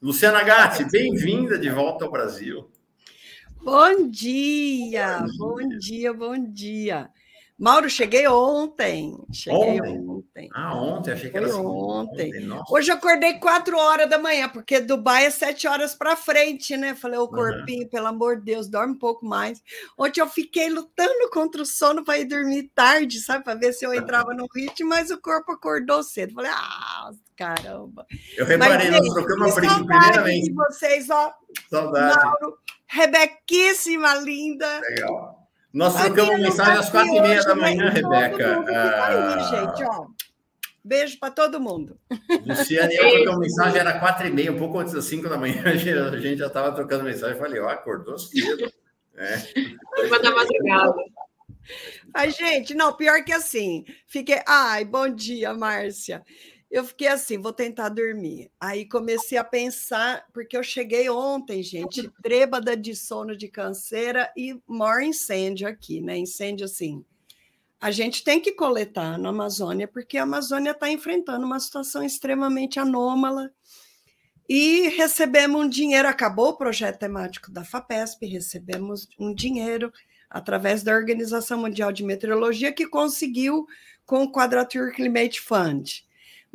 Luciana Gatti, bem-vinda de volta ao Brasil. Bom dia, bom dia, bom dia. Mauro, cheguei ontem. Ontem? Ah, ontem, achei que era assim. Ontem. Hoje eu acordei 4 horas da manhã, porque Dubai é 7 horas para frente, né? Falei, o corpinho, pelo amor de Deus, dorme um pouco mais. Ontem eu fiquei lutando contra o sono para ir dormir tarde, sabe? Para ver se eu entrava no ritmo, mas o corpo acordou cedo. Falei, caramba. Eu reparei, nós trocamos a primeira vez. De vocês, ó. Saudade. Mauro, Rebequíssima, linda. Legal. Nós trocamos mensagem às 4h30 da manhã, Rebeca. Aí, gente, ó. Beijo para todo mundo. Luciana e eu trocamos mensagem, era 4h30, um pouco antes das 5 da manhã, a gente já estava trocando mensagem. Falei, ó, acordou cedo. Foi da madrugada. Ai, gente, não, pior que assim. Fiquei, bom dia, Márcia. Eu fiquei assim, vou tentar dormir. Aí comecei a pensar, porque eu cheguei ontem, gente, trêbada de sono de canseira e maior incêndio aqui, né? Incêndio assim. A gente tem que coletar na Amazônia, porque a Amazônia está enfrentando uma situação extremamente anômala. E recebemos um dinheiro, acabou o projeto temático da FAPESP, recebemos um dinheiro através da Organização Mundial de Meteorologia, que conseguiu com o Quadrature Climate Fund.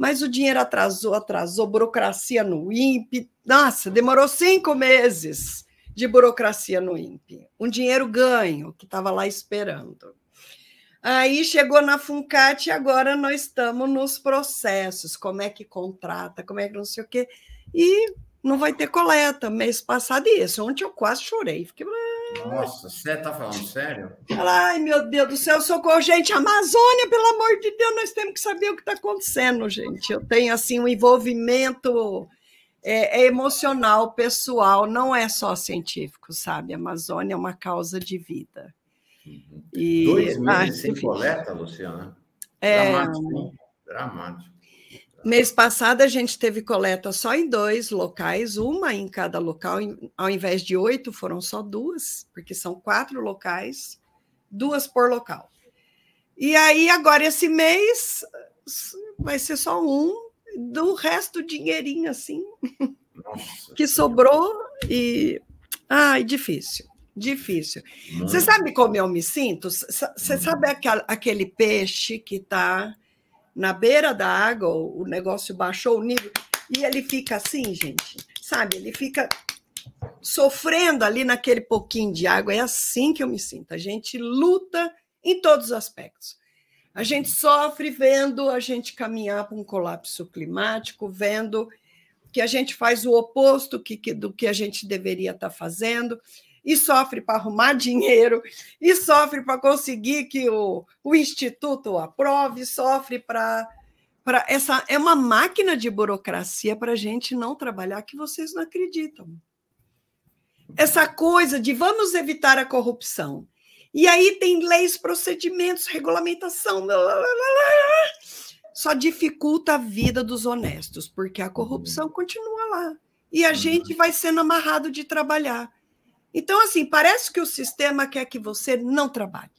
Mas o dinheiro atrasou, burocracia no INPE. Nossa, demorou 5 meses de burocracia no INPE. Um dinheiro ganho, que estava lá esperando. Aí chegou na FUNCAT e agora nós estamos nos processos, como é que contrata, como é que não sei o quê. E não vai ter coleta mês passado e esse. Ontem eu quase chorei. Fiquei... Nossa, você está falando sério? Ai, meu Deus do céu, socorro. Gente, Amazônia, pelo amor de Deus, nós temos que saber o que está acontecendo, gente. Eu tenho, assim, um envolvimento emocional, pessoal, não é só científico, sabe? A Amazônia é uma causa de vida. E... 2 meses sem coleta, Luciana? Dramático, hein? Dramático. Mês passado, a gente teve coleta só em 2 locais, uma em cada local, ao invés de 8, foram só 2, porque são 4 locais, 2 por local. E aí, agora, esse mês, vai ser só um, do resto, dinheirinho, assim, nossa, que sobrou, e... difícil. Difícil. Você sabe como eu me sinto? Você sabe aquele peixe que está na beira da água, o negócio baixou o nível, e ele fica assim, gente, sabe? Ele fica sofrendo ali naquele pouquinho de água. É assim que eu me sinto. A gente luta em todos os aspectos. A gente sofre vendo a gente caminhar para um colapso climático, vendo que a gente faz o oposto do que a gente deveria estar fazendo, e sofre para arrumar dinheiro, e sofre para conseguir que o Instituto aprove, sofre para... Essa é uma máquina de burocracia para a gente não trabalhar, que vocês não acreditam. Essa coisa de vamos evitar a corrupção. E aí tem leis, procedimentos, regulamentação, só dificulta a vida dos honestos, porque a corrupção continua lá. E a gente vai sendo amarrado de trabalhar. Então, assim, parece que o sistema quer que você não trabalhe.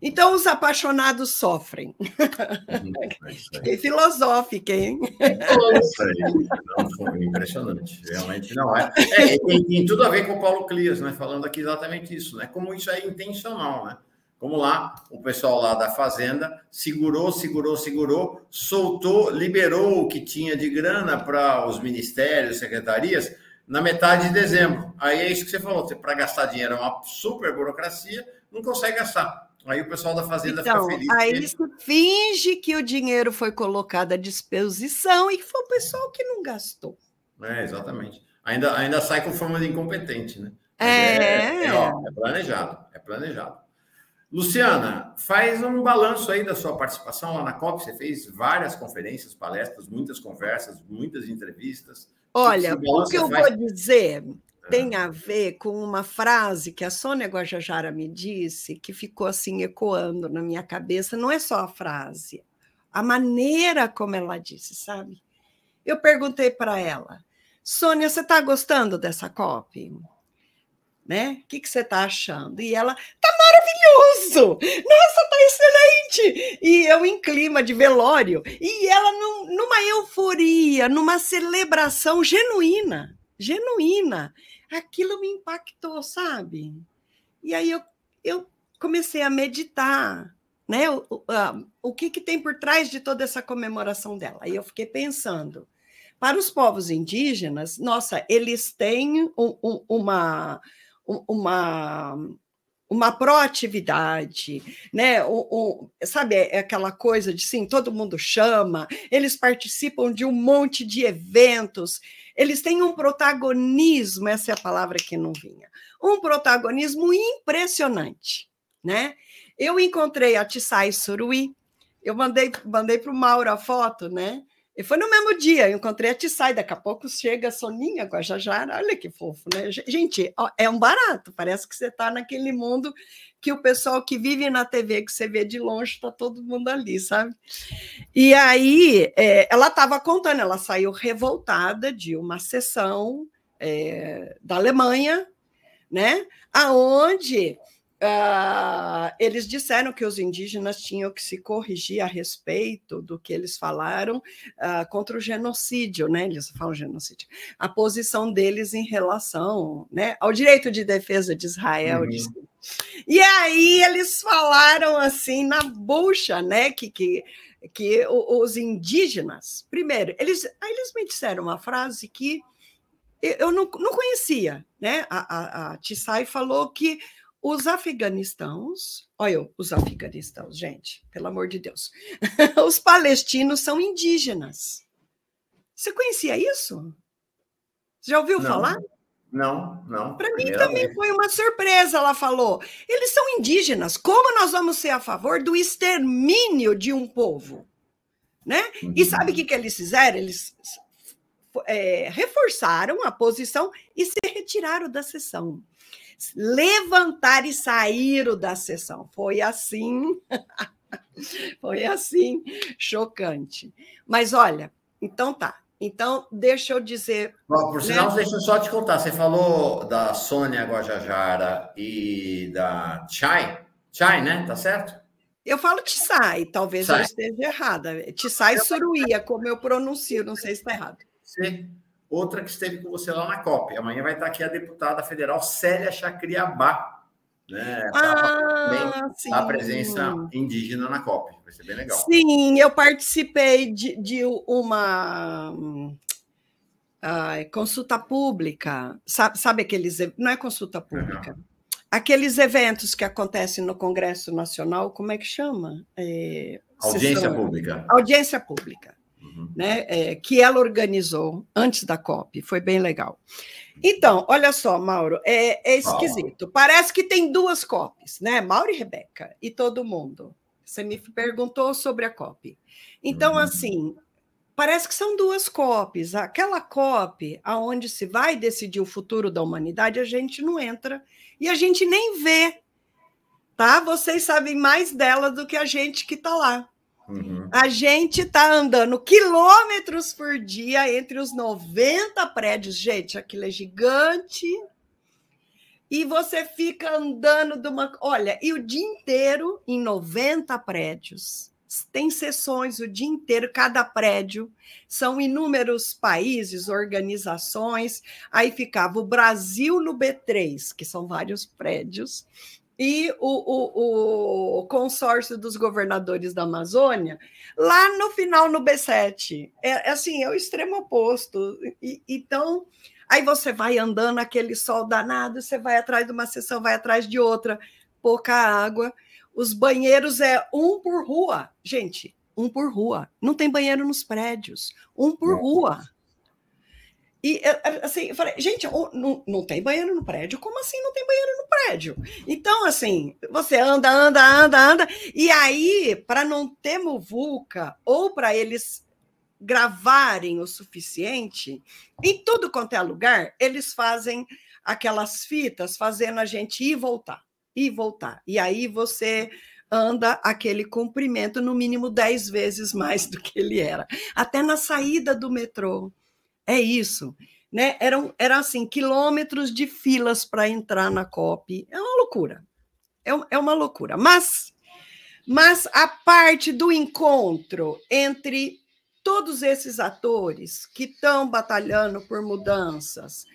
Então, os apaixonados sofrem. Fiquei filosófica, hein? Não, foi impressionante. Realmente não é. Tem tudo a ver com o Paulo Clias, né? Falando aqui exatamente isso, né? Como isso é intencional, né? Como lá, o pessoal lá da Fazenda segurou, soltou, liberou o que tinha de grana para os ministérios, secretarias, na metade de dezembro. Aí é isso que você falou, para gastar dinheiro é uma super burocracia, não consegue gastar. Aí o pessoal da Fazenda fica feliz. Aí se finge que o dinheiro foi colocado à disposição e que foi o pessoal que não gastou. Exatamente. Ainda sai com forma de incompetente, né? É planejado. Luciana, faz um balanço aí da sua participação lá na COP. Você fez várias conferências, palestras, muitas conversas, muitas entrevistas. Olha, o que eu vou dizer tem a ver com uma frase que a Sônia Guajajara me disse, que ficou assim ecoando na minha cabeça. Não é só a frase, a maneira como ela disse, sabe? Eu perguntei para ela, Sônia, você está gostando dessa COP? né? O que você está achando? E ela, tá maravilhoso! Nossa, tá excelente! E eu em clima de velório. E ela numa euforia, numa celebração genuína. Aquilo me impactou, sabe? E aí eu comecei a meditar, né? O que tem por trás de toda essa comemoração dela? Aí eu fiquei pensando, para os povos indígenas, nossa, eles têm uma proatividade, né? Sabe, é aquela coisa de sim, todo mundo chama, eles participam de um monte de eventos, eles têm um protagonismo, essa é a palavra que não vinha, um protagonismo impressionante, né? Eu encontrei a Tissai Suruí, eu mandei para o Mauro a foto, né? E foi no mesmo dia, eu encontrei a Tissai, daqui a pouco chega a Soninha Guajajara, olha que fofo, né? Gente, é um barato, parece que você está naquele mundo que o pessoal que vive na TV, que você vê de longe, está todo mundo ali, sabe? E aí, ela estava contando, ela saiu revoltada de uma sessão da Alemanha, né? Aonde eles disseram que os indígenas tinham que se corrigir a respeito do que eles falaram contra o genocídio, né? Eles falam genocídio, a posição deles em relação, né, ao direito de defesa de Israel. Uhum. E aí eles falaram assim na bucha, né, que os indígenas, primeiro, eles me disseram uma frase que eu não conhecia, né? A Tissai falou que os afeganistãos, olha, os afeganistãos, gente, pelo amor de Deus, os palestinos são indígenas. Você conhecia isso? Já ouviu falar? Não. Para mim também foi uma surpresa, ela falou. Eles são indígenas, como nós vamos ser a favor do extermínio de um povo? Né? E sabe o que eles fizeram? Eles reforçaram a posição e se retiraram da sessão. Levantaram e saíram da sessão. Foi assim, chocante. Mas olha, então tá. Então, deixa eu dizer... Bom, por sinal, deixa eu só te contar. Você falou da Sônia Guajajara e da Tchai, né? Tá certo? Eu falo Tissai, talvez eu esteja errada. Tissai Suruía, como eu pronuncio, não sei se está errado. Sim. Outra que esteve com você lá na COP. Amanhã vai estar aqui a deputada federal Célia Chacriabá, né? A presença indígena na COP. Vai ser bem legal. Sim, eu participei de uma consulta pública. Sabe aqueles... Não é consulta pública. Uhum. Aqueles eventos que acontecem no Congresso Nacional, como é que chama? Audiência pública. Audiência pública. Né, que ela organizou antes da COP, foi bem legal. Então, olha só, Mauro, é esquisito. Parece que tem duas COPs, né? Mauro e Rebeca, e todo mundo. Você me perguntou sobre a COP. Então, assim, parece que são duas COPs. Aquela COP, onde se vai decidir o futuro da humanidade, a gente não entra e a gente nem vê, tá? Vocês sabem mais dela do que a gente que está lá. Uhum. A gente está andando quilômetros por dia entre os 90 prédios. Gente, aquilo é gigante. E você fica andando de uma... Olha, e o dia inteiro em 90 prédios. Tem sessões o dia inteiro, cada prédio. São inúmeros países, organizações. Aí ficava o Brasil no B3, que são vários prédios. E o consórcio dos governadores da Amazônia, lá no final, no B7. É o extremo oposto. Então, aí você vai andando, aquele sol danado, você vai atrás de uma sessão, vai atrás de outra, pouca água. Os banheiros é um por rua. Gente, um por rua. Não tem banheiro nos prédios. Um por rua. E, assim, eu falei, gente, não tem banheiro no prédio? Como assim não tem banheiro no prédio? Então, assim, você anda, e aí, para não ter muvuca, ou para eles gravarem o suficiente, em tudo quanto é lugar, eles fazem aquelas fitas, fazendo a gente ir e voltar. E aí você anda aquele comprimento, no mínimo 10 vezes mais do que ele era. Até na saída do metrô. É isso, né? Eram assim, quilômetros de filas para entrar na COP. É uma loucura. É uma loucura. Mas a parte do encontro entre todos esses atores que estão batalhando por mudanças,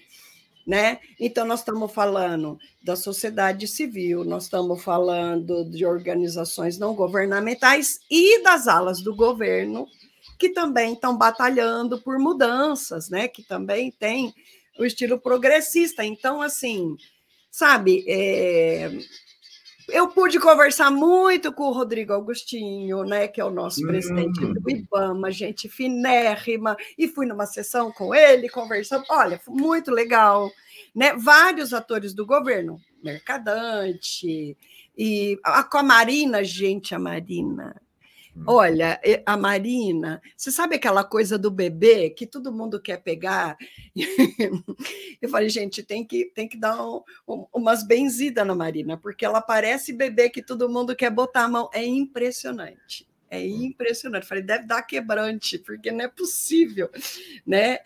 né? Então, nós estamos falando da sociedade civil, nós estamos falando de organizações não governamentais e das alas do governo, que também estão batalhando por mudanças, né? Que também tem o estilo progressista. Então, assim, sabe, eu pude conversar muito com o Rodrigo Agostinho, né, que é o nosso presidente do IBAMA, gente finérrima, e fui numa sessão com ele, conversando. Olha, foi muito legal, né? Vários atores do governo, Mercadante, e com a Marina, gente, a Marina. Olha, a Marina, você sabe aquela coisa do bebê que todo mundo quer pegar? Eu falei, gente, tem que dar umas benzidas na Marina, porque ela parece bebê que todo mundo quer botar a mão. É impressionante. É impressionante. Eu falei, deve dar quebrante, porque não é possível, né?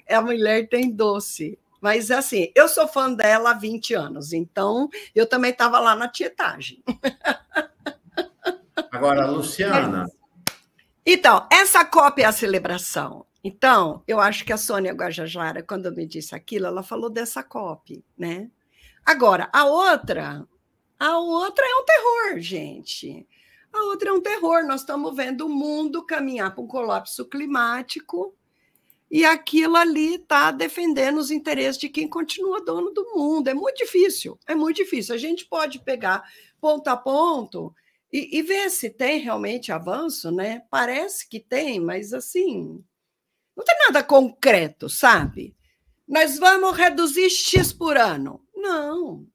A mulher tem doce. Mas, assim, eu sou fã dela há 20 anos, então eu também estava lá na tietagem. Agora, Luciana... Então, essa COP é a celebração. Então, eu acho que a Sônia Guajajara, quando me disse aquilo, ela falou dessa COP, né? Agora, a outra é um terror, gente. A outra é um terror. Nós estamos vendo o mundo caminhar para um colapso climático e aquilo ali está defendendo os interesses de quem continua dono do mundo. É muito difícil, é muito difícil. A gente pode pegar ponto a ponto e ver se tem realmente avanço, né? Parece que tem, mas assim, não tem nada concreto, sabe? Nós vamos reduzir X por ano. Não.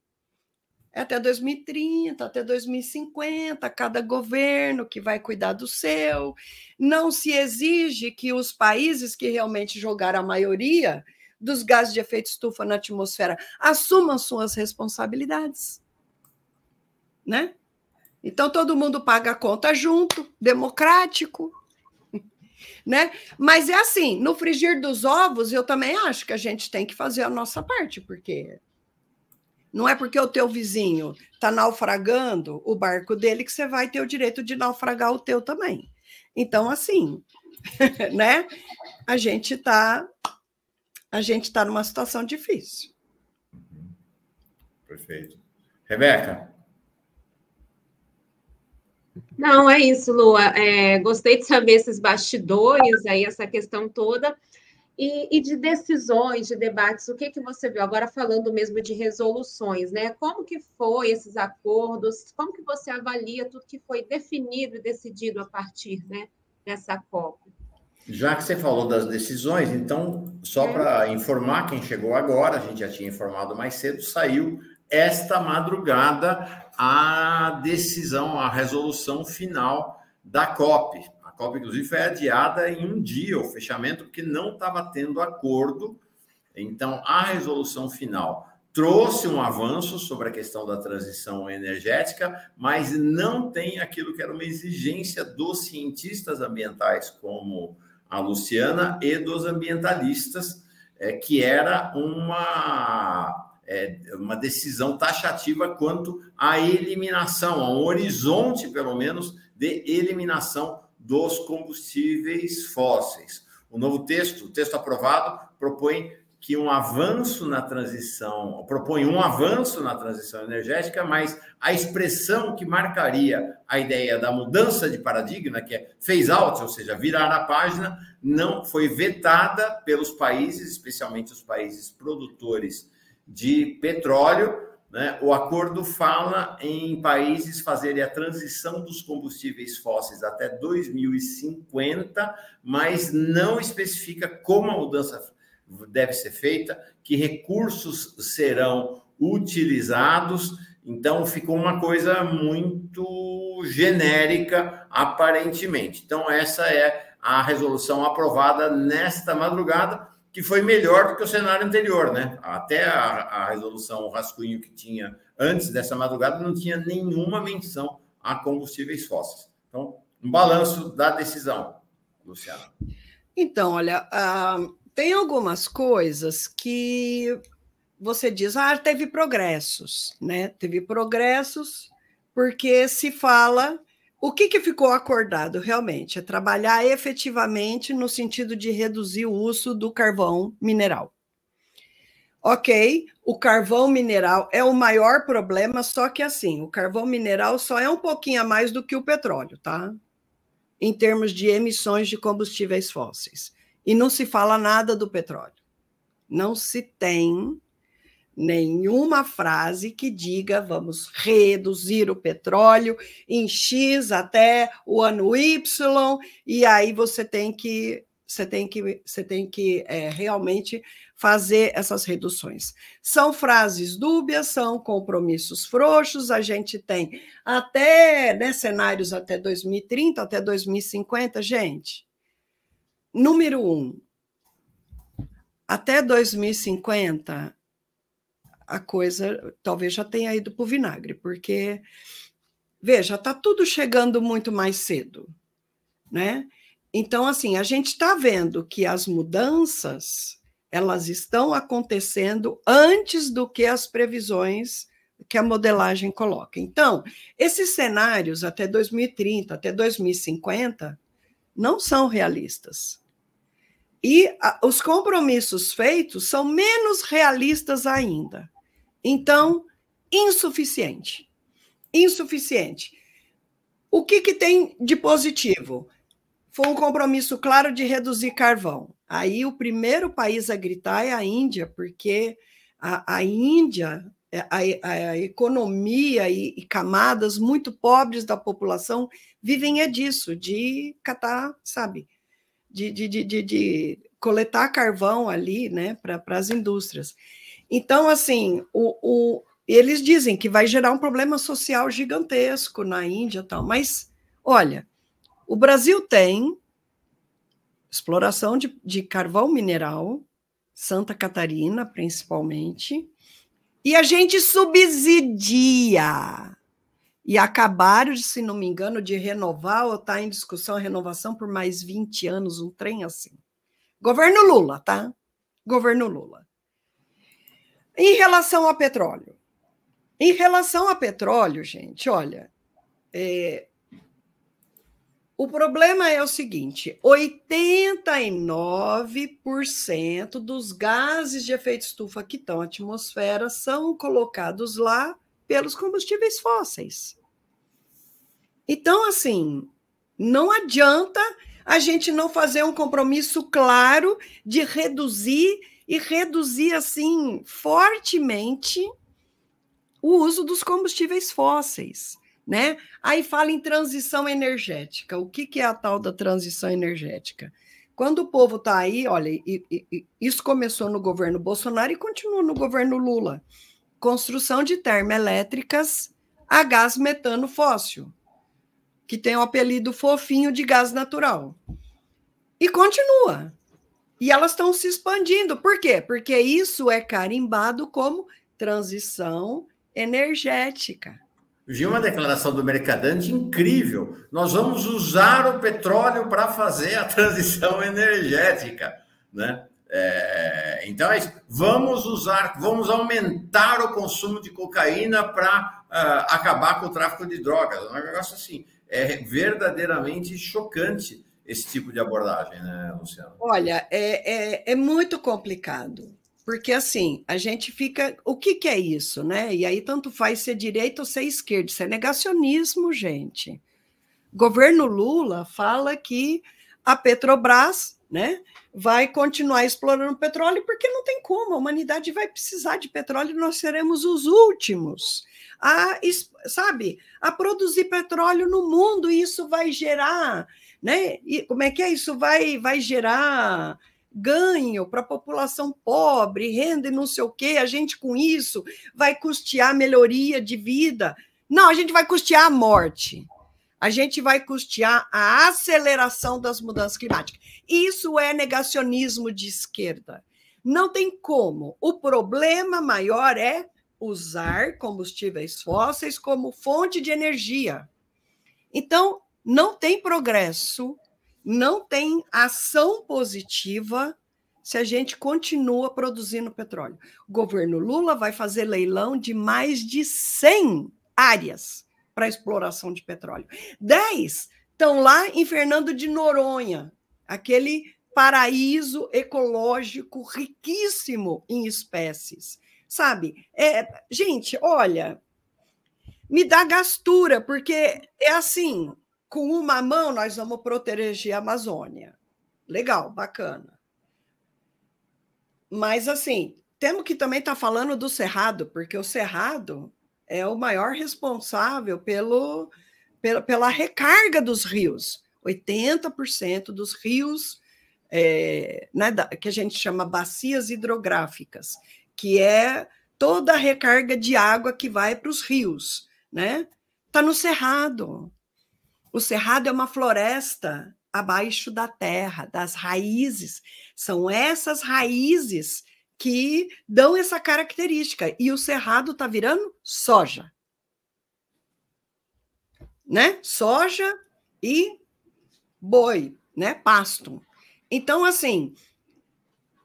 É até 2030, até 2050, cada governo que vai cuidar do seu. Não se exige que os países que realmente jogaram a maioria dos gases de efeito estufa na atmosfera assumam suas responsabilidades, né? Então, todo mundo paga a conta junto, democrático, né? Mas é assim, no frigir dos ovos, eu também acho que a gente tem que fazer a nossa parte, porque não é porque o teu vizinho está naufragando o barco dele que você vai ter o direito de naufragar o teu também. Então, assim, né? A gente tá numa situação difícil. Perfeito. Rebeca? Não, é isso, Lua. Gostei de saber esses bastidores, aí essa questão toda, e de decisões, de debates, o que você viu? Agora falando mesmo de resoluções, né? Como que foi esses acordos? Como que você avalia tudo que foi definido e decidido a partir, né, dessa COP? Já que você falou das decisões, então, só para informar quem chegou agora, a gente já tinha informado mais cedo, saiu esta madrugada a decisão, a resolução final da COP. A COP, inclusive, foi adiada em um dia, o fechamento, porque não estava tendo acordo. Então, a resolução final trouxe um avanço sobre a questão da transição energética, mas não tem aquilo que era uma exigência dos cientistas ambientais, como a Luciana, e dos ambientalistas, que era uma decisão taxativa quanto à eliminação, a um horizonte, pelo menos, de eliminação dos combustíveis fósseis. O novo texto, o texto aprovado, propõe um avanço na transição energética, mas a expressão que marcaria a ideia da mudança de paradigma, que é phase out, ou seja, virar a página, não foi vetada pelos países, especialmente os países produtores de petróleo, né? O acordo fala em países fazerem a transição dos combustíveis fósseis até 2050, mas não especifica como a mudança deve ser feita, que recursos serão utilizados. Então, ficou uma coisa muito genérica, aparentemente. Então, essa é a resolução aprovada nesta madrugada, que foi melhor do que o cenário anterior, né? Até a resolução, o rascunho que tinha antes dessa madrugada, não tinha nenhuma menção a combustíveis fósseis. Então, um balanço da decisão, Luciana. Então, olha, tem algumas coisas que você diz, teve progressos, né? Teve progressos porque se fala... O que ficou acordado realmente? É trabalhar efetivamente no sentido de reduzir o uso do carvão mineral. Ok, o carvão mineral é o maior problema, só que assim, o carvão mineral só é um pouquinho a mais do que o petróleo, tá? Em termos de emissões de combustíveis fósseis. E não se fala nada do petróleo. Não se tem nenhuma frase que diga vamos reduzir o petróleo em X até o ano Y, e aí você tem que realmente fazer essas reduções. São frases dúbias, são compromissos frouxos, a gente tem até, né, cenários até 2030, até 2050, gente. Número 1, até 2050, a coisa talvez já tenha ido para o vinagre, porque, veja, está tudo chegando muito mais cedo, né? Então, assim, a gente está vendo que as mudanças, elas estão acontecendo antes do que as previsões que a modelagem coloca. Então, esses cenários até 2030, até 2050, não são realistas. E os compromissos feitos são menos realistas ainda. Então, insuficiente. Insuficiente. O que tem de positivo? Foi um compromisso claro de reduzir carvão. Aí o primeiro país a gritar é a Índia, porque a Índia, a economia e camadas muito pobres da população vivem disso, de catar, sabe, de coletar carvão ali, né, para as indústrias. Então, assim, eles dizem que vai gerar um problema social gigantesco na Índia e tal, mas, olha, o Brasil tem exploração de carvão mineral, Santa Catarina, principalmente, e a gente subsidia. E acabaram, se não me engano, de renovar, ou está em discussão a renovação por mais 20 anos, um trem assim. Governo Lula, tá? Governo Lula. Em relação ao petróleo. Em relação ao petróleo, gente, olha, o problema é o seguinte, 89% dos gases de efeito estufa que estão na atmosfera são colocados lá pelos combustíveis fósseis. Então, assim, não adianta a gente não fazer um compromisso claro de reduzir, e reduzir, assim, fortemente o uso dos combustíveis fósseis, né? Aí fala em transição energética. O que é a tal da transição energética? Quando o povo está aí, olha, isso começou no governo Bolsonaro e continua no governo Lula. Construção de termoelétricas a gás metano fóssil, que tem o apelido fofinho de gás natural. E continua. E elas estão se expandindo. Por quê? Porque isso é carimbado como transição energética. Vi uma declaração do Mercadante incrível. Nós vamos usar o petróleo para fazer a transição energética, né? Então, vamos aumentar o consumo de cocaína para acabar com o tráfico de drogas. É um negócio assim, é verdadeiramente chocante esse tipo de abordagem, né, Luciano? Olha, é muito complicado, porque assim, a gente fica... O que é isso, né? E aí tanto faz ser direita ou ser esquerda, isso é negacionismo, gente. O governo Lula fala que a Petrobras, né, vai continuar explorando petróleo porque não tem como, a humanidade vai precisar de petróleo e nós seremos os últimos a produzir petróleo no mundo, e isso vai gerar, né? E como é que é? Isso vai gerar ganho para a população pobre, renda e não sei o quê, a gente com isso vai custear melhoria de vida. Não, a gente vai custear a morte. A gente vai custear a aceleração das mudanças climáticas. Isso é negacionismo de esquerda. Não tem como. O problema maior é usar combustíveis fósseis como fonte de energia. Então, não tem progresso, não tem ação positiva se a gente continua produzindo petróleo. O governo Lula vai fazer leilão de mais de 100 áreas para exploração de petróleo. 10 estão lá em Fernando de Noronha, aquele paraíso ecológico riquíssimo em espécies. Sabe? Gente, olha, me dá gastura, porque é assim, com uma mão nós vamos proteger a Amazônia. Legal, bacana. Mas, assim, temos que também estar falando do Cerrado, porque o Cerrado é o maior responsável pela recarga dos rios. 80% dos rios, né, que a gente chama bacias hidrográficas, que é toda a recarga de água que vai para os rios, né? Está no Cerrado. O Cerrado é uma floresta abaixo da terra, das raízes. São essas raízes que dão essa característica. E o Cerrado está virando soja. Né? Soja e boi, né? Pasto. Então, assim,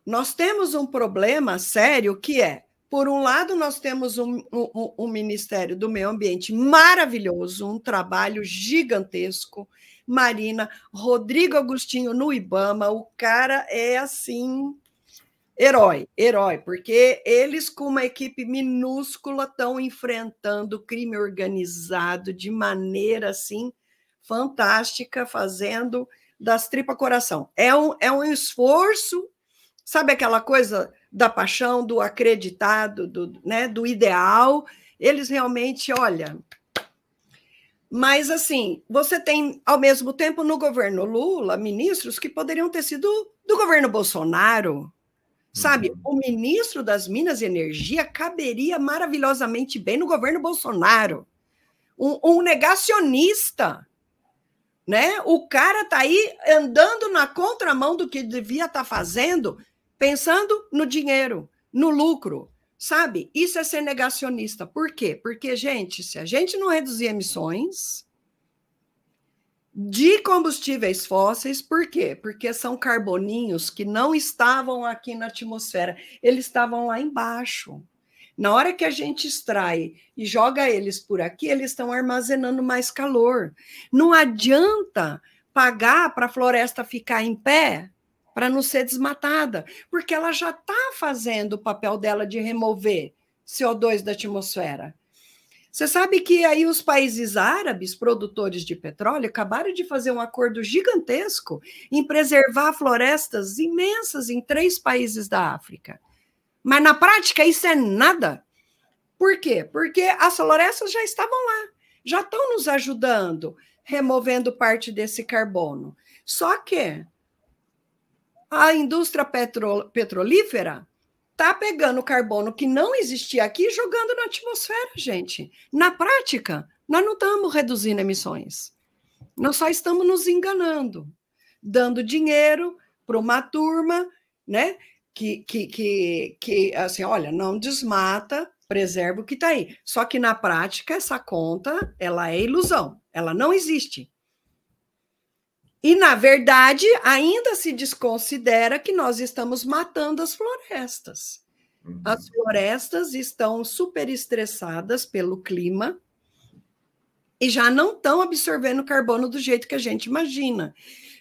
nós temos um problema sério que é, por um lado, nós temos um Ministério do Meio Ambiente maravilhoso, um trabalho gigantesco, Marina, Rodrigo Agostinho no IBAMA, o cara é, assim, herói, porque eles, com uma equipe minúscula, estão enfrentando o crime organizado de maneira, assim, fantástica, fazendo das tripas coração. É um esforço, sabe aquela coisa da paixão, do acreditado, né, do ideal? Eles realmente, olha... Mas, assim, você tem, ao mesmo tempo, no governo Lula, ministros que poderiam ter sido do governo Bolsonaro, sabe? O ministro das Minas e Energia caberia maravilhosamente bem no governo Bolsonaro. Um negacionista, né? O cara está aí andando na contramão do que devia estar fazendo, pensando no dinheiro, no lucro, sabe? Isso é ser negacionista. Por quê? Porque, gente, se a gente não reduzir emissões de combustíveis fósseis, por quê? Porque são carboninhos que não estavam aqui na atmosfera, eles estavam lá embaixo. Na hora que a gente extrai e joga eles por aqui, eles estão armazenando mais calor. Não adianta pagar para a floresta ficar em pé para não ser desmatada, porque ela já está fazendo o papel dela de remover CO2 da atmosfera. Você sabe que aí os países árabes, produtores de petróleo, acabaram de fazer um acordo gigantesco em preservar florestas imensas em 3 países da África. Mas, na prática, isso é nada. Por quê? Porque as florestas já estavam lá, já estão nos ajudando, removendo parte desse carbono. Só que a indústria petrolífera está pegando carbono que não existia aqui e jogando na atmosfera, gente. Na prática, nós não estamos reduzindo emissões. Nós só estamos nos enganando, dando dinheiro para uma turma, né, que assim, olha, não desmata, preserva o que está aí. Só que, na prática, essa conta, ela é ilusão, ela não existe. E, na verdade, ainda se desconsidera que nós estamos matando as florestas. As florestas estão superestressadas pelo clima e já não estão absorvendo carbono do jeito que a gente imagina.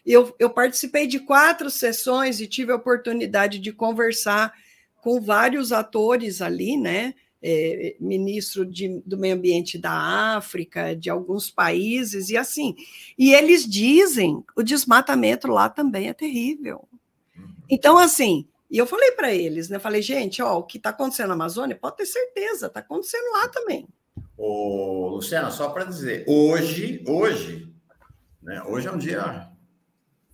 Eu participei de 4 sessões e tive a oportunidade de conversar com vários atores ali, né? Ministro do Meio Ambiente da África, de alguns países, e assim. E eles dizem o desmatamento lá também é terrível. Então, assim, e eu falei para eles, né? Falei, gente, ó, o que está acontecendo na Amazônia, pode ter certeza, está acontecendo lá também. Ô, Luciana, só para dizer, hoje é um dia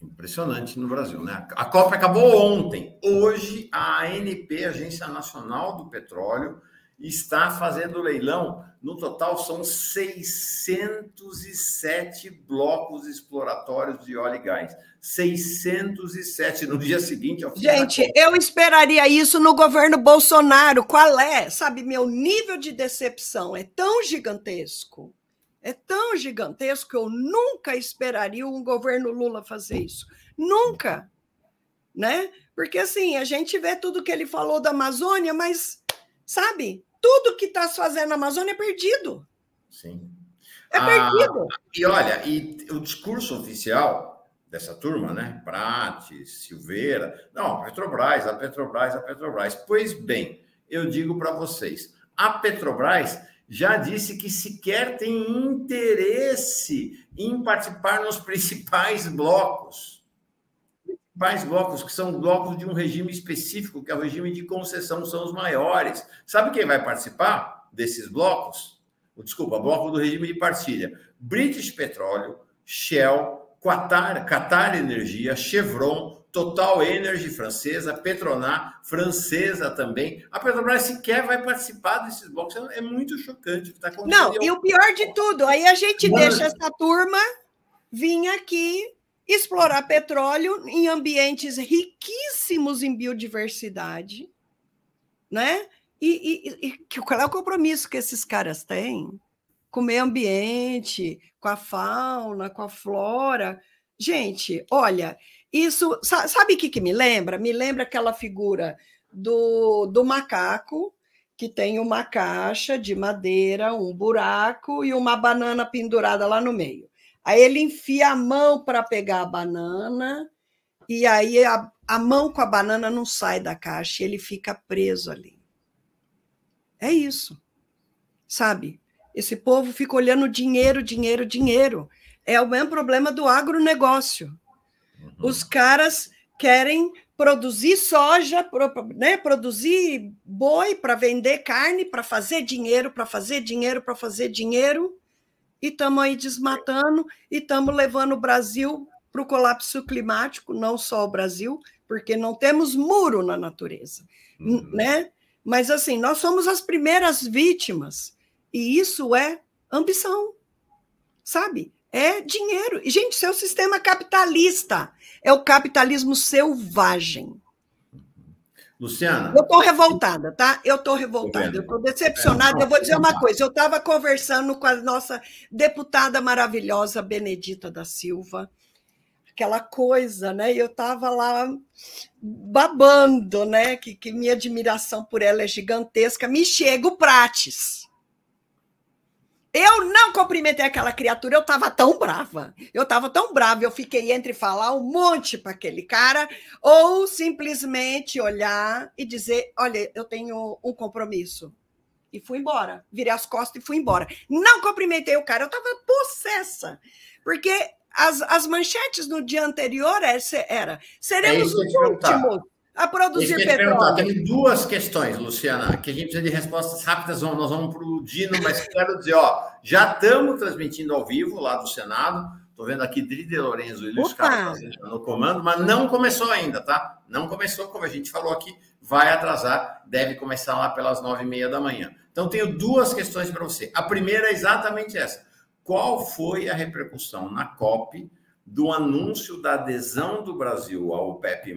impressionante no Brasil, né? A COP acabou ontem. Hoje, a ANP, Agência Nacional do Petróleo, está fazendo leilão. No total, são 607 blocos exploratórios de óleo e gás. 607 no dia seguinte ao fim. Gente, eu esperaria isso no governo Bolsonaro. Qual é? Sabe, meu nível de decepção é tão gigantesco. É tão gigantesco que eu nunca esperaria um governo Lula fazer isso. Nunca. Né? Porque, assim, a gente vê tudo que ele falou da Amazônia, mas, sabe, tudo que está se fazendo na Amazônia é perdido. Sim. É perdido. E olha, e o discurso oficial dessa turma, né? Prates, Silveira, não, a Petrobras. Pois bem, eu digo para vocês, a Petrobras já disse que sequer tem interesse em participar nos principais blocos. Principais blocos, que são blocos de um regime específico, que é o regime de concessão, são os maiores. Sabe quem vai participar desses blocos? Desculpa, bloco do regime de partilha. British Petroleum, Shell, Qatar Energia, Chevron, Total Energy francesa, Petronas francesa também. A Petrobras sequer vai participar desses blocos. É muito chocante o que está acontecendo. Não, e o pior de tudo, aí a gente deixa essa turma vir aqui explorar petróleo em ambientes riquíssimos em biodiversidade, né? E qual é o compromisso que esses caras têm com o meio ambiente, com a fauna, com a flora? Gente, olha, isso... Sabe o que me lembra? Me lembra aquela figura do macaco, que tem uma caixa de madeira, um buraco e uma banana pendurada lá no meio. Aí ele enfia a mão para pegar a banana, e aí a mão com a banana não sai da caixa, ele fica preso ali. É isso, sabe? Esse povo fica olhando dinheiro, dinheiro, dinheiro. É o mesmo problema do agronegócio. Os caras querem produzir soja, né? Produzir boi para vender carne, para fazer dinheiro, para fazer dinheiro, para fazer dinheiro. E estamos aí desmatando e estamos levando o Brasil para o colapso climático, não só o Brasil, porque não temos muro na natureza, né? Mas, assim, nós somos as primeiras vítimas, e isso é ambição, sabe? É dinheiro. E, gente, isso é o sistema capitalista, é o capitalismo selvagem. Luciana. Eu estou revoltada, tá? Eu estou revoltada, eu estou decepcionada. Eu vou dizer uma coisa, eu estava conversando com a nossa deputada maravilhosa, Benedita da Silva, aquela coisa, né? Eu estava lá babando, né? Que minha admiração por ela é gigantesca. Me chega o Prates. Eu não cumprimentei aquela criatura, eu estava tão brava. Eu fiquei entre falar um monte para aquele cara ou simplesmente olhar e dizer, olha, eu tenho um compromisso. E fui embora. Virei as costas e fui embora. Não cumprimentei o cara, eu estava possessa. Porque as manchetes no dia anterior era seremos os últimos a produzir petróleo. Tem duas questões, Luciana, que a gente precisa de respostas rápidas. Nós vamos para o Dino, mas quero dizer, já estamos transmitindo ao vivo lá do Senado. Estou vendo aqui Dri de Lorenzo e Luiz Carlos no comando, mas não começou ainda, tá? Não começou, como a gente falou aqui, vai atrasar, deve começar lá pelas 9h30 da manhã. Então, tenho duas questões para você. A primeira é exatamente essa. Qual foi a repercussão na COP do anúncio da adesão do Brasil ao OPEP+,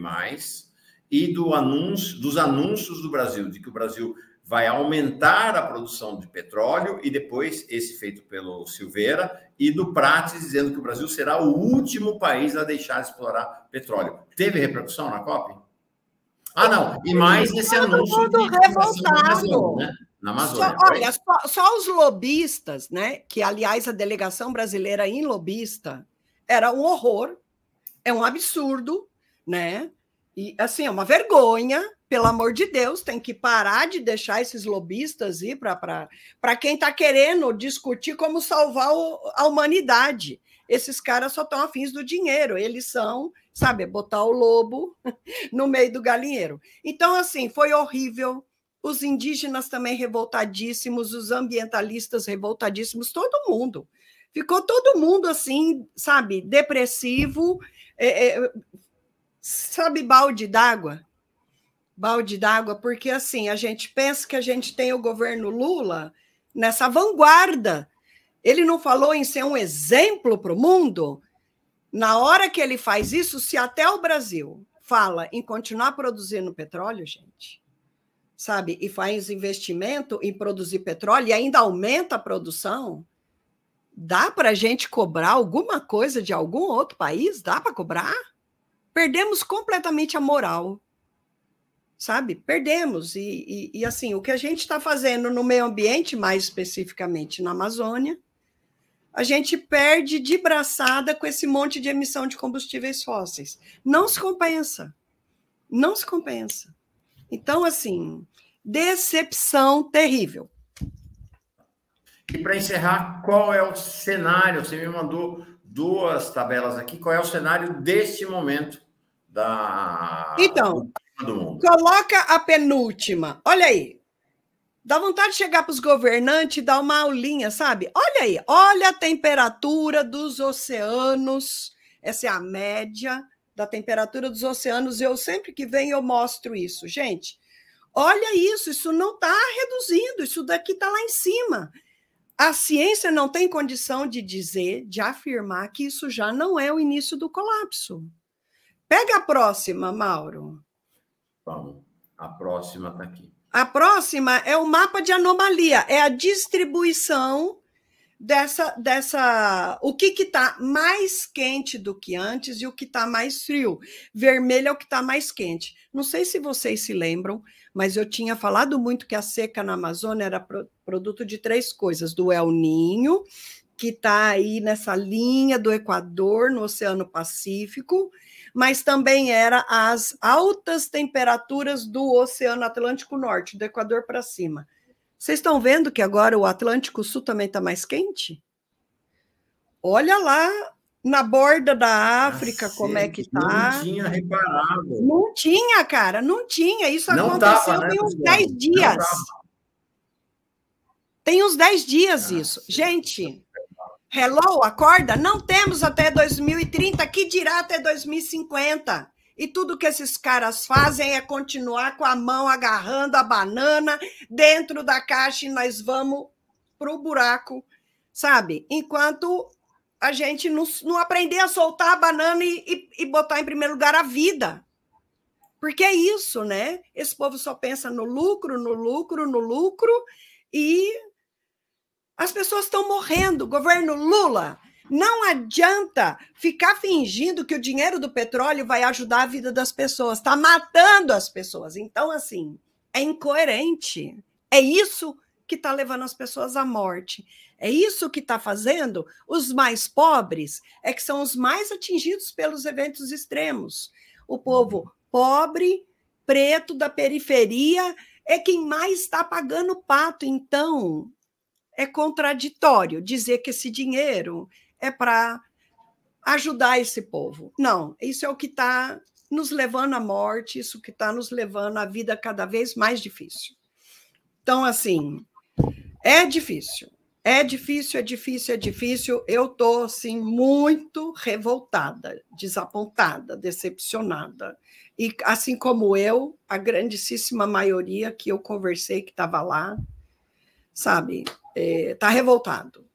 e dos anúncios do Brasil, de que o Brasil vai aumentar a produção de petróleo, e depois esse feito pelo Silveira, e do Prates dizendo que o Brasil será o último país a deixar de explorar petróleo. Teve repercussão na COP? Não, e mais esse anúncio revoltado. Na Amazônia. Só os lobistas, né? Que, aliás, a delegação brasileira em lobista era um horror, é um absurdo, né? E, assim, é uma vergonha, pelo amor de Deus, tem que parar de deixar esses lobistas ir para quem está querendo discutir como salvar a humanidade. Esses caras só estão afins do dinheiro, eles são, sabe, botar o lobo no meio do galinheiro. Então, assim, foi horrível, os indígenas também revoltadíssimos, os ambientalistas revoltadíssimos, todo mundo. Ficou todo mundo, assim, sabe, depressivo, sabe, balde d'água, porque assim, a gente pensa que a gente tem o governo Lula nessa vanguarda. Ele não falou em ser um exemplo para o mundo? Na hora que ele faz isso, se até o Brasil fala em continuar produzindo petróleo, gente, sabe, e faz investimento em produzir petróleo e ainda aumenta a produção, dá para a gente cobrar alguma coisa de algum outro país? Dá para cobrar? Perdemos completamente a moral. sabe? Perdemos. Assim, o que a gente está fazendo no meio ambiente, mais especificamente na Amazônia, a gente perde de braçada com esse monte de emissão de combustíveis fósseis. Não se compensa. Não se compensa. Então, assim, decepção terrível. E para encerrar, qual é o cenário? Você me mandou 2 tabelas aqui. Qual é o cenário deste momento Então, do mundo? Coloca a penúltima. Olha aí. Dá vontade de chegar para os governantes e dar uma aulinha, sabe? Olha aí, olha a temperatura dos oceanos. Essa é a média da temperatura dos oceanos. Eu sempre que venho eu mostro isso. Gente, olha isso não está reduzindo, isso daqui está lá em cima. A ciência não tem condição de dizer, de afirmar que isso já não é o início do colapso. Pega a próxima, Mauro. Vamos, a próxima está aqui. A próxima é o mapa de anomalia, é a distribuição o que está mais quente do que antes e o que está mais frio. Vermelho é o que está mais quente. Não sei se vocês se lembram, mas eu tinha falado muito que a seca na Amazônia era produto de 3 coisas: do El Niño, que está aí nessa linha do Equador, no Oceano Pacífico, mas também era as altas temperaturas do Oceano Atlântico Norte, do Equador para cima. Vocês estão vendo que agora o Atlântico Sul também está mais quente? Olha lá na borda da África como é que está. Não tinha reparado. Não tinha, cara, não tinha. Isso não aconteceu tava, né, tem uns 10 dias. Tem uns 10 dias isso. Gente, hello, acorda? Não temos até 2030, que dirá até 2050. E tudo que esses caras fazem é continuar com a mão agarrando a banana dentro da caixa e nós vamos para o buraco, sabe? Enquanto a gente não aprender a soltar a banana e botar em primeiro lugar a vida. Porque é isso, né? Esse povo só pensa no lucro, no lucro, no lucro, e as pessoas estão morrendo. Governo Lula, não adianta ficar fingindo que o dinheiro do petróleo vai ajudar a vida das pessoas. Está matando as pessoas. Então, assim, é incoerente. É isso que está levando as pessoas à morte. É isso que está fazendo os mais pobres, é que são os mais atingidos pelos eventos extremos. O povo pobre, preto, da periferia, é quem mais está pagando o pato. Então, é contraditório dizer que esse dinheiro é para ajudar esse povo. Não, isso é o que está nos levando à morte, isso que está nos levando à vida cada vez mais difícil. Então, assim, é difícil. É difícil, é difícil, é difícil. Eu estou, assim, muito revoltada, desapontada, decepcionada. E, assim como eu, a grandíssima maioria que eu conversei, que estava lá, sabe, está revoltado.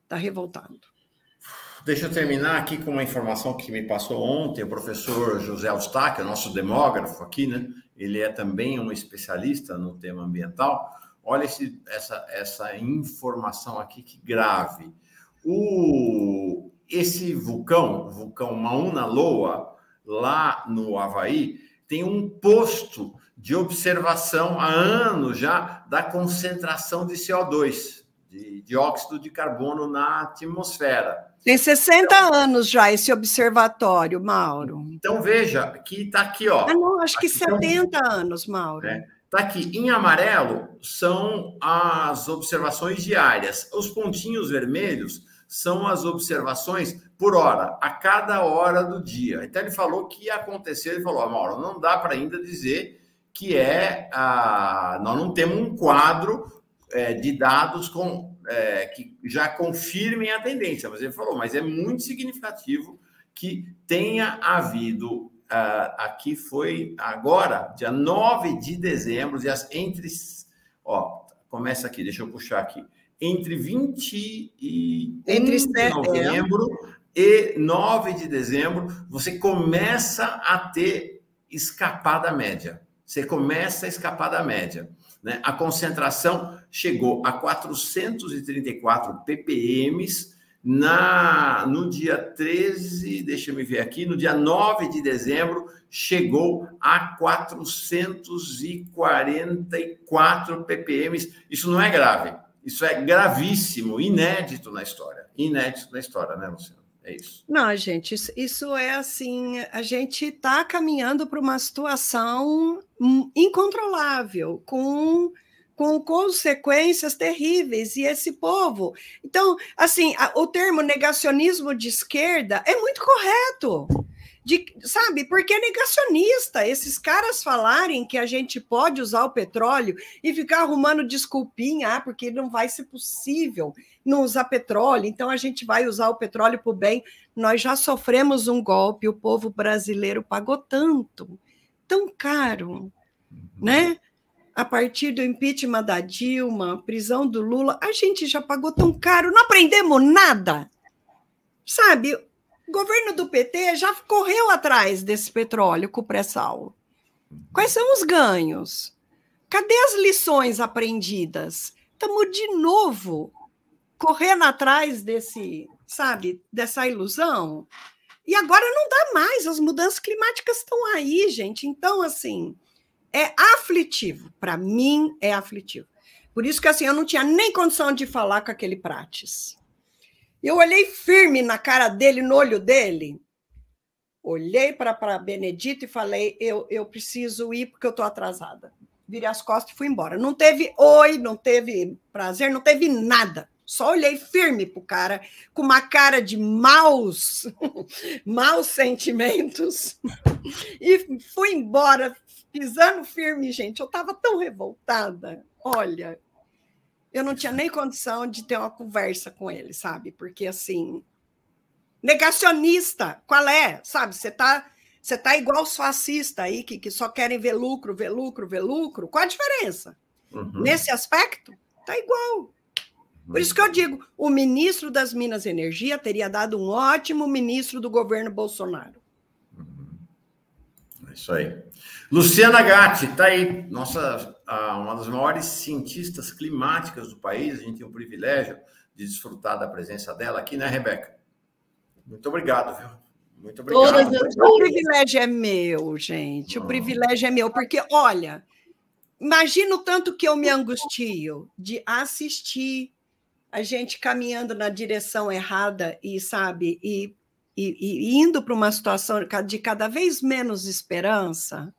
Está revoltado. Deixa eu terminar aqui com uma informação que me passou ontem. O professor José Eustáquio, nosso demógrafo aqui, né? Ele é também um especialista no tema ambiental. Olha essa informação aqui, que grave. Esse vulcão Mauna Loa, lá no Havaí, tem um posto de observação há anos já da concentração de CO2, de dióxido de carbono na atmosfera. Tem 60 anos já esse observatório, Mauro. Então, veja, que está aqui, ó. Ah, não, acho que 70 anos, Mauro. Está aqui, em amarelo, são as observações diárias. Os pontinhos vermelhos são as observações por hora, a cada hora do dia. Então, ele falou que ia acontecer, ele falou, Mauro, não dá para ainda dizer que nós não temos um quadro de dados que já confirmem a tendência. Mas ele falou, mas é muito significativo que tenha havido... aqui foi agora, dia 9 de dezembro, começa aqui, deixa eu puxar aqui, entre 20 de novembro e 9 de dezembro, você começa a ter escapada média. Você começa a escapar da média, né? A concentração chegou a 434 ppm No dia 13, deixa eu me ver aqui, no dia 9 de dezembro, chegou a 444 ppm. Isso não é grave, isso é gravíssimo, inédito na história. Inédito na história, né, Luciano? É isso. Não, gente, isso é assim, a gente está caminhando para uma situação incontrolável, com consequências terríveis, e esse povo... Então, assim, o termo negacionismo de esquerda é muito correto, sabe? Porque é negacionista, esses caras falarem que a gente pode usar o petróleo e ficar arrumando desculpinha, porque não vai ser possível não usar petróleo, então a gente vai usar o petróleo para o bem. Nós já sofremos um golpe, o povo brasileiro pagou tanto, tão caro, né? A partir do impeachment da Dilma, prisão do Lula, a gente já pagou tão caro, não aprendemos nada, sabe? O governo do PT já correu atrás desse petróleo com o pré-sal. Quais são os ganhos? Cadê as lições aprendidas? Estamos de novo correndo atrás dessa ilusão. E agora não dá mais, as mudanças climáticas estão aí, gente. Então, assim, é aflitivo. Para mim, é aflitivo. Por isso que, assim, eu não tinha nem condição de falar com aquele Prates. Eu olhei firme na cara dele, no olho dele, olhei para Benedito e falei, eu preciso ir porque eu estou atrasada. Virei as costas e fui embora. Não teve oi, não teve prazer, não teve nada. Só olhei firme para o cara, com uma cara de maus sentimentos, e fui embora, pisando firme, gente. Eu estava tão revoltada. Olha, eu não tinha nem condição de ter uma conversa com ele, sabe? Porque, assim, negacionista, qual é? Sabe, você tá igual os fascistas aí, que só querem ver lucro, ver lucro, ver lucro. Qual a diferença? Nesse aspecto, tá igual. Por isso que eu digo, o ministro das Minas e Energia teria dado um ótimo ministro do governo Bolsonaro. É isso aí. Luciana Gatti, está aí, uma das maiores cientistas climáticas do país. A gente tem o privilégio de desfrutar da presença dela aqui, né, Rebeca? Muito obrigado, viu? Muito obrigado. O privilégio é meu, gente. O privilégio é meu, porque, olha, imagina o tanto que eu me angustio de assistir a gente caminhando na direção errada e, sabe, e indo para uma situação de cada vez menos esperança.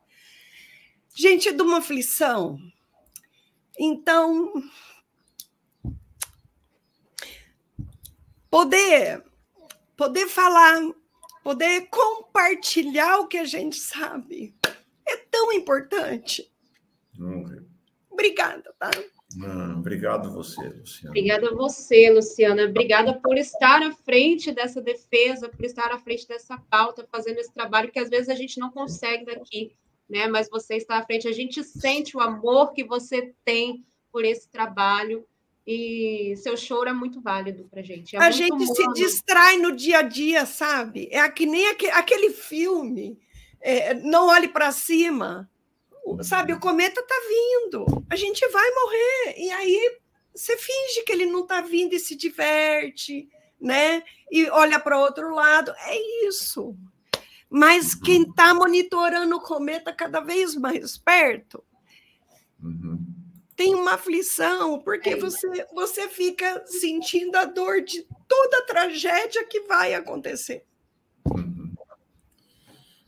Gente, é de uma aflição. Então, poder falar, poder compartilhar o que a gente sabe é tão importante. Obrigada, tá? Obrigado a você, Luciana. Obrigada a você, Luciana. Obrigada por estar à frente dessa defesa, por estar à frente dessa pauta, fazendo esse trabalho que às vezes a gente não consegue daqui, né? Mas você está à frente, a gente sente o amor que você tem por esse trabalho e seu choro é muito válido para a gente. A gente se distrai no dia a dia, sabe? É que nem aquele filme, Não Olhe para Cima. Sabe, o cometa está vindo, a gente vai morrer, e aí você finge que ele não está vindo e se diverte, né? E olha para o outro lado, é isso. Mas quem está monitorando o cometa cada vez mais perto tem uma aflição, porque você fica sentindo a dor de toda a tragédia que vai acontecer.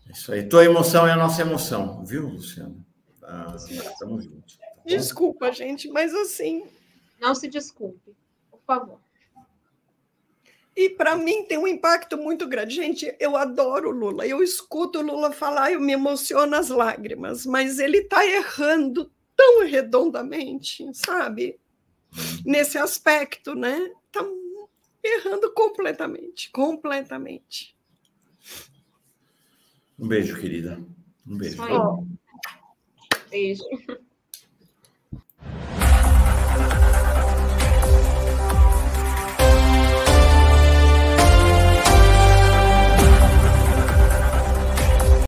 Isso aí. Tua emoção é a nossa emoção, viu, Luciana? Estamos juntos. Tá, desculpa, gente, mas assim... Não se desculpe, por favor. E para mim tem um impacto muito grande. Gente, eu adoro o Lula. Eu escuto o Lula falar, eu me emociono as lágrimas, mas ele está errando tão redondamente, sabe? Nesse aspecto, né? Está errando completamente, completamente. Um beijo, querida. Um beijo. Beijo.